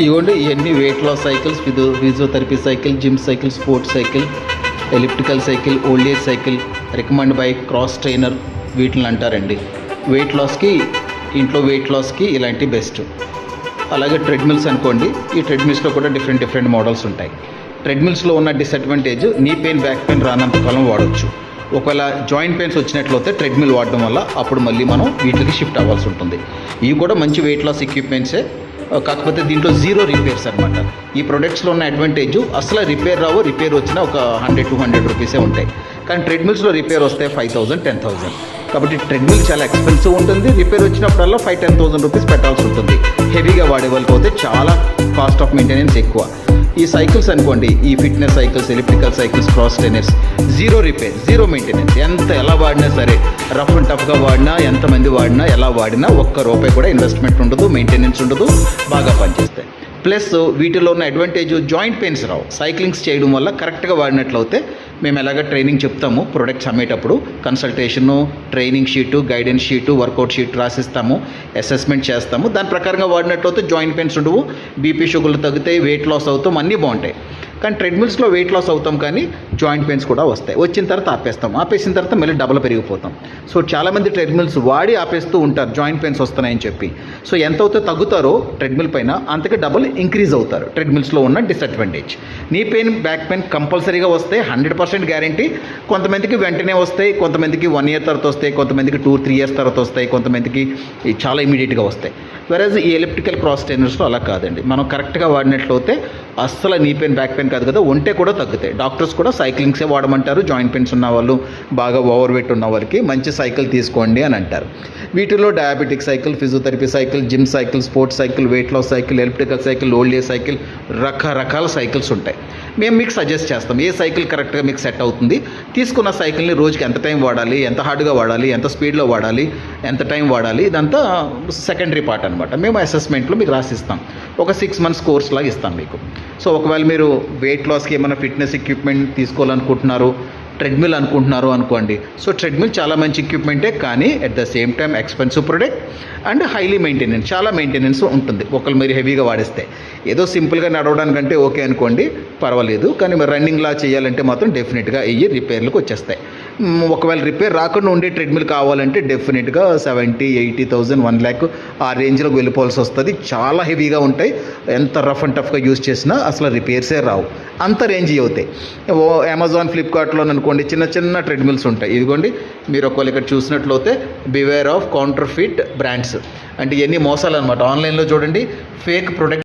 ఇవ్వండి ఇవన్నీ weight loss cycles, physiotherapy cycle, gym cycle, sports cycle, elliptical cycle, old age cycle, recommend by cross trainer వీటిని అంటారండి. Wait లాస్కి, ఇంట్లో wait లాస్కి ఇలాంటి బెస్ట్. అలాగే ట్రెడ్మిల్స్ అనుకోండి, ఈ ట్రెడ్మిల్స్లో కూడా డిఫరెంట్ మోడల్స్ ఉంటాయి. ట్రెడ్మిల్స్లో ఉన్న disadvantage knee pain, back pain రానంత కాలం వాడవచ్చు. ఒకవేళ జాయింట్ పెయిన్స్ వచ్చినట్లయితే ట్రెడ్మిల్ వాడడం వల్ల అప్పుడు మళ్ళీ మనం వీటికి షిఫ్ట్ అవ్వాల్సి ఉంటుంది. ఇవి కూడా మంచి వెయిట్ లాస్ ఎక్విప్మెంట్సే, కాకపోతే దీంట్లో జీరో రిపేర్స్ అనమాట. ఈ ప్రొడక్ట్స్లో ఉన్న అడ్వాంటేజ్ అసలు రిపేర్ రావు, రిపేర్ వచ్చినా ఒక 100-200 రూపీసే ఉంటాయి. కానీ ట్రెడ్మిల్స్లో రిపేర్ వస్తే 5,000-10,000. కాబట్టి ట్రెడ్మిల్ చాలా ఎక్స్పెన్సివ్ ఉంటుంది. రిపేర్ వచ్చినప్పుడల్లా 5,000-10,000 రూపీస్ పెట్టాల్సి ఉంటుంది. హెవీగా వాడే వాళ్ళకి అయితే చాలా కాస్ట్ ఆఫ్ మెయింటెనెన్స్ ఎక్కువ. ఈ సైకిల్స్ అనుకోండి, ఈ fitness cycles, elliptical cycles, cross trainers, zero repair, zero maintenance. ఎలా వాడినా సరే, రఫ్ అండ్ టఫ్గా వాడినా, ఎంతమంది వాడినా, ఎలా వాడినా ₹1 కూడా ఇన్వెస్ట్మెంట్ ఉండదు, మెయింటెనెన్స్ ఉండదు, బాగా పనిచేస్తాయి. ప్లస్ వీటిలో ఉన్న అడ్వాంటేజ్ జాయింట్ పెయిన్స్ రావు. సైక్లింగ్స్ చేయడం వల్ల కరెక్ట్గా వాడినట్లయితే మేము ఎలాగ ట్రైనింగ్ చెప్తాము, ప్రొడక్ట్స్ అమ్మేటప్పుడు consultation, training sheet, guidance sheet, workout sheet రాసిస్తాము, అసెస్మెంట్ చేస్తాము. దాని ప్రకారంగా వాడినట్లయితే జాయింట్ పెయిన్స్ ఉండవు, బీపీ షుగర్లు తగ్గుతాయి, వెయిట్ లాస్ అవుతాం, అన్నీ బాగుంటాయి. కానీ ట్రెడ్మిల్స్లో వెయిట్ లాస్ అవుతాం, కానీ జాయింట్ పెయిన్స్ కూడా వస్తాయి. వచ్చిన తర్వాత ఆపేసిన తర్వాత మళ్ళీ డబల్ పెరిగిపోతాం. సో చాలామంది ట్రెడ్మిల్స్ వాడి ఆపేస్తూ ఉంటారు జాయింట్ పెయిన్స్ వస్తున్నాయని చెప్పి. సో ఎంత అయితే తగ్గుతారో ట్రెడ్మిల్ పైన అంతకే డబల్ ఇంక్రీజ్ అవుతారు. ట్రెడ్మిల్స్లో ఉన్న disadvantage. Knee pain, back pain కంపల్సరీగా వస్తాయి, 100% గ్యారంటీ. కొంతమందికి వెంటనే వస్తాయి, కొంతమందికి 1 year తర్వాత వస్తాయి, కొంతమందికి 2-3 years తర్వాత వస్తాయి, కొంతమందికి చాలా ఇమీడియట్గా వస్తాయి. వెరస్ ఈ ఎలిప్టికల్ క్రాస్ ట్రైనర్స్లో అలా కాదండి. మనం కరెక్ట్గా వాడినట్లయితే అస్సలు నీ పెయిన్, బ్యాక్ పెయిన్ కాదు కదా, ఒంటే కూడా తగ్గుతాయి. డాక్టర్స్ కూడా సైక్లింగ్సే వాడమంటారు. జాయింట్ పెయిన్స్ ఉన్న వాళ్ళు, బాగా ఓవర్ వెయిట్ ఉన్న వాళ్ళకి మంచి సైకిల్ తీసుకోండి అని అంటారు. వీటిలో diabetic cycle, physiotherapy cycle, gym cycle, sports cycle, weight loss cycle, elliptical cycle, old age cycle, రకరకాల సైకిల్స్ ఉంటాయి. మేము మీకు సజెస్ట్ చేస్తాం ఏ సైకిల్ కరెక్ట్గా మీకు సెట్ అవుతుంది. తీసుకున్న సైకిల్ని రోజుకి ఎంత టైం వాడాలి, ఎంత హార్డ్గా వాడాలి, ఎంత స్పీడ్లో వాడాలి, ఎంత టైం వాడాలి, ఇదంతా సెకండరీ పార్ట్ అనమాట. మేము అసెస్మెంట్లో మీకు రాసిస్తాం. ఒక 6 months కోర్స్ లాగా ఇస్తాం మీకు. సో ఒకవేళ మీరు వెయిట్ లాస్కి ఏమైనా ఫిట్నెస్ ఎక్విప్మెంట్ తీసుకోవాలనుకుంటున్నారు, ట్రెడ్మిల్ అనుకుంటున్నారు అనుకోండి. సో ట్రెడ్మిల్ చాలా మంచి ఎక్విప్మెంటే, కానీ at the same time expensive product and highly maintenance, చాలా మెయింటెనెన్స్ ఉంటుంది. ఒకళ్ళు మీరు హెవీగా వాడిస్తే. ఏదో సింపుల్గా నడవడానికంటే ఓకే అనుకోండి, పర్వాలేదు. కానీ మీరు రన్నింగ్లా చేయాలంటే మాత్రం డెఫినెట్గా అయ్యి రిపేర్లకు వచ్చేస్తాయి. ఒకవేళ రిపేర్ రాకుండా ఉండే ట్రెడ్మిల్ కావాలంటే డెఫినెట్గా 70,000-80,000, 1 lakh ఆ రేంజ్లోకి వెళ్ళిపోవాల్సి వస్తుంది. చాలా హెవీగా ఉంటాయి. ఎంత రఫ్ అండ్ టఫ్గా యూజ్ చేసినా అసలు రిపేర్సే రావు, అంత రేంజ్ అవుతాయి. అమెజాన్, ఫ్లిప్కార్ట్లో అనుకోండి చిన్న ట్రెడ్మిల్స్ ఉంటాయి. ఇదిగోండి, మీరు ఒకవేళ ఇక్కడ చూసినట్లయితే beware of counter fit brands అంటే ఇవన్నీ మోసాలు అనమాట. ఆన్లైన్లో చూడండి, ఫేక్ ప్రొడక్ట్